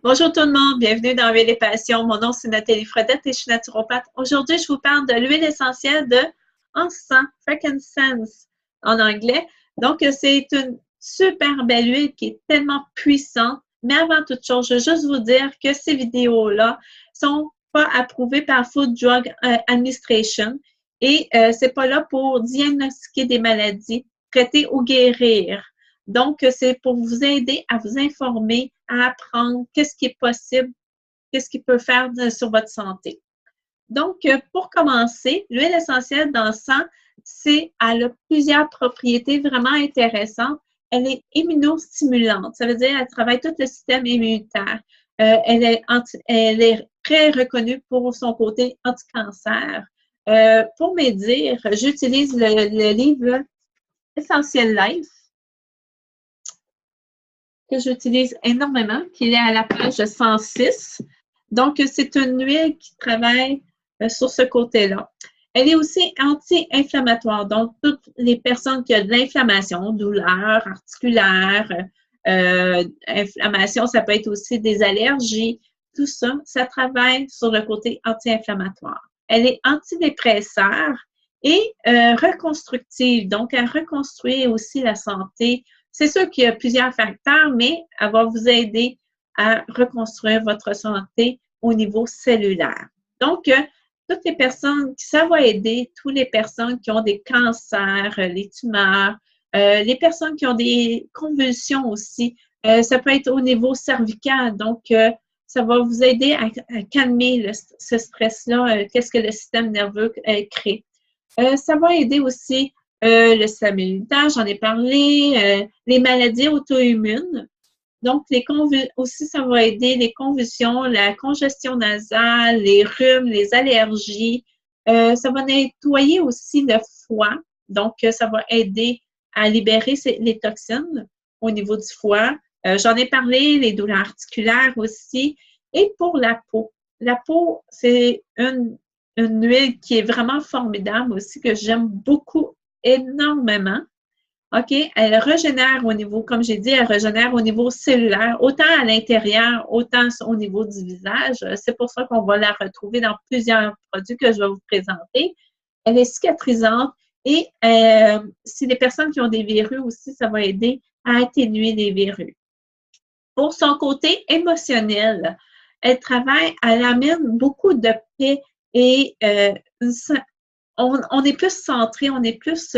Bonjour tout le monde, bienvenue dans Huile et Passion. Mon nom c'est Nathalie Fredette et je suis naturopathe. Aujourd'hui, je vous parle de l'huile essentielle de encens, frankincense en anglais. Donc, c'est une super belle huile qui est tellement puissante. Mais avant toute chose, je veux juste vous dire que ces vidéos-là sont pas approuvées par Food Drug Administration et c'est pas là pour diagnostiquer des maladies, traiter ou guérir. Donc, c'est pour vous aider à vous informer, à apprendre qu'est-ce qui est possible, qu'est-ce qui peut faire sur votre santé. Donc, pour commencer, l'huile essentielle d'encens, elle a plusieurs propriétés vraiment intéressantes. Elle est immunostimulante, ça veut dire qu'elle travaille tout le système immunitaire. Elle est très reconnue pour son côté anti-cancer. Pour m'aider, j'utilise le livre Essentiel Life que j'utilise énormément, qui est à la page 106. Donc, c'est une huile qui travaille sur ce côté-là. Elle est aussi anti-inflammatoire. Donc, toutes les personnes qui ont de l'inflammation, douleur articulaire, inflammation, ça peut être aussi des allergies, tout ça, ça travaille sur le côté anti-inflammatoire. Elle est antidépresseur et reconstructive. Donc, elle reconstruit aussi la santé. C'est sûr qu'il y a plusieurs facteurs, mais elle va vous aider à reconstruire votre santé au niveau cellulaire. Donc, toutes les personnes, ça va aider toutes les personnes qui ont des cancers, les tumeurs, les personnes qui ont des convulsions aussi. Ça peut être au niveau cervical. Donc, ça va vous aider à calmer ce stress-là, qu'est-ce que le système nerveux crée. Ça va aider aussi le système immunitaire, j'en ai parlé, les maladies auto-immunes. Donc, aussi, ça va aider les convulsions, la congestion nasale, les rhumes, les allergies. Ça va nettoyer aussi le foie. Donc, ça va aider à libérer les toxines au niveau du foie. J'en ai parlé, les douleurs articulaires aussi. Et pour la peau, c'est une huile qui est vraiment formidable aussi, que j'aime beaucoup, énormément. OK? Elle régénère au niveau, comme j'ai dit, elle régénère au niveau cellulaire, autant à l'intérieur, autant au niveau du visage. C'est pour ça qu'on va la retrouver dans plusieurs produits que je vais vous présenter. Elle est cicatrisante et si les personnes qui ont des verrues aussi, ça va aider à atténuer les verrues. Pour son côté émotionnel, elle amène beaucoup de paix et on est plus centré, on est plus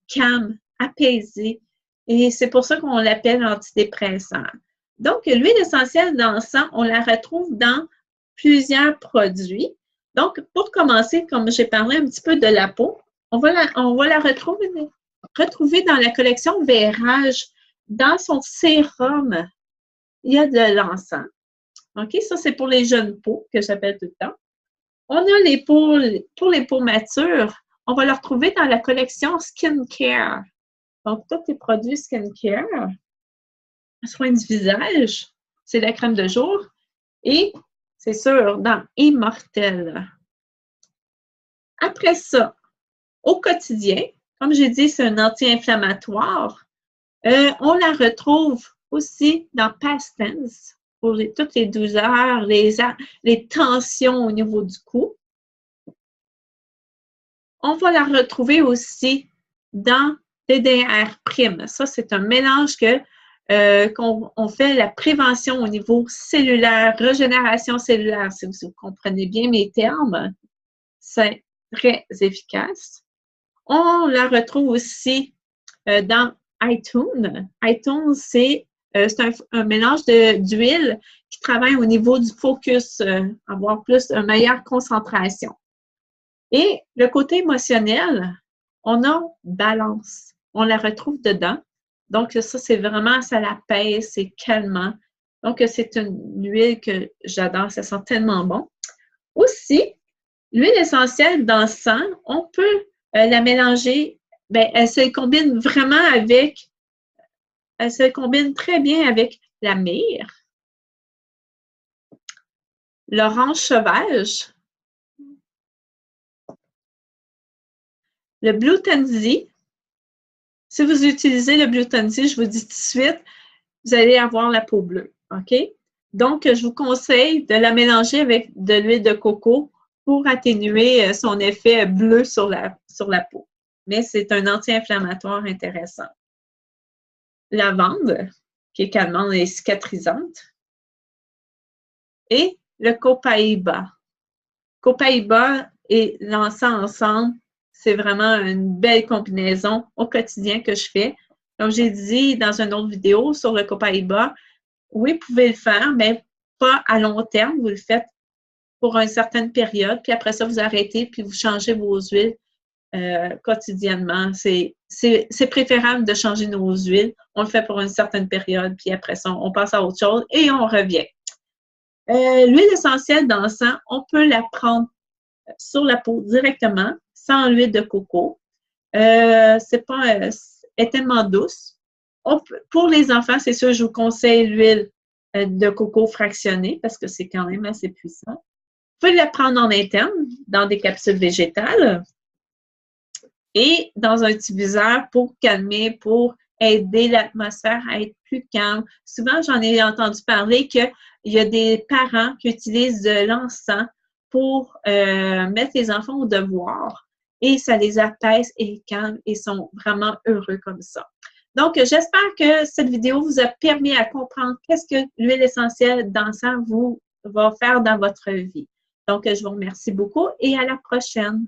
calme, apaisé. Et c'est pour ça qu'on l'appelle antidépresseur. Donc, l'huile essentielle d'encens, on la retrouve dans plusieurs produits. Donc, pour commencer, comme j'ai parlé un petit peu de la peau, on va la retrouver dans la collection Vérage. Dans son sérum, il y a de l'encens. OK? Ça, c'est pour les jeunes peaux, que j'appelle tout le temps. On a pour les peaux matures, on va le retrouver dans la collection Skincare. Donc, tous les produits Skincare, soins du visage, c'est la crème de jour. Et, c'est sûr, dans Immortel. Après ça, au quotidien, comme j'ai dit, c'est un anti-inflammatoire. On la retrouve aussi dans Past Tense pour toutes les douleurs, les tensions au niveau du cou. On va la retrouver aussi dans TDR Prime. Ça, c'est un mélange qu'on fait la prévention au niveau cellulaire, régénération cellulaire, si vous comprenez bien mes termes. C'est très efficace. On la retrouve aussi dans iTunes. iTunes, c'est un mélange d'huile qui travaille au niveau du focus, avoir une meilleure concentration. Et le côté émotionnel, on a balance. On la retrouve dedans. Donc, ça, c'est vraiment, ça l'apaise, c'est calmant. Donc, c'est une huile que j'adore, ça sent tellement bon. Aussi, l'huile essentielle d'encens, on peut la mélanger, elle se combine elle se combine très bien avec la myrrhe, l'orange sauvage, le blue tansy. Si vous utilisez le blue tansy, je vous dis tout de suite, vous allez avoir la peau bleue, OK? Donc, je vous conseille de la mélanger avec de l'huile de coco pour atténuer son effet bleu sur la peau. Mais c'est un anti-inflammatoire intéressant. Lavande, qui est calmante et cicatrisante. Et le copaïba. Copaïba et l'encens ensemble, c'est vraiment une belle combinaison au quotidien que je fais. Comme j'ai dit dans une autre vidéo sur le copaïba, oui, vous pouvez le faire, mais pas à long terme. Vous le faites pour une certaine période, puis après ça, vous arrêtez, puis vous changez vos huiles quotidiennement. C'est préférable de changer nos huiles. On le fait pour une certaine période, puis après ça, on passe à autre chose et on revient. L'huile essentielle d'encens, on peut la prendre sur la peau directement, sans l'huile de coco. C'est pas, est tellement douce. Pour les enfants, c'est sûr, je vous conseille l'huile de coco fractionnée parce que c'est quand même assez puissant. Vous pouvez la prendre en interne, dans des capsules végétales et dans un diffuseur pour calmer, pour aider l'atmosphère à être plus calme. Souvent, j'en ai entendu parler qu'il y a des parents qui utilisent de l'encens pour mettre les enfants au devoir et ça les apaise et calme et sont vraiment heureux comme ça. Donc, j'espère que cette vidéo vous a permis à comprendre qu'est-ce que l'huile essentielle d'encens va faire dans votre vie. Donc, je vous remercie beaucoup et à la prochaine.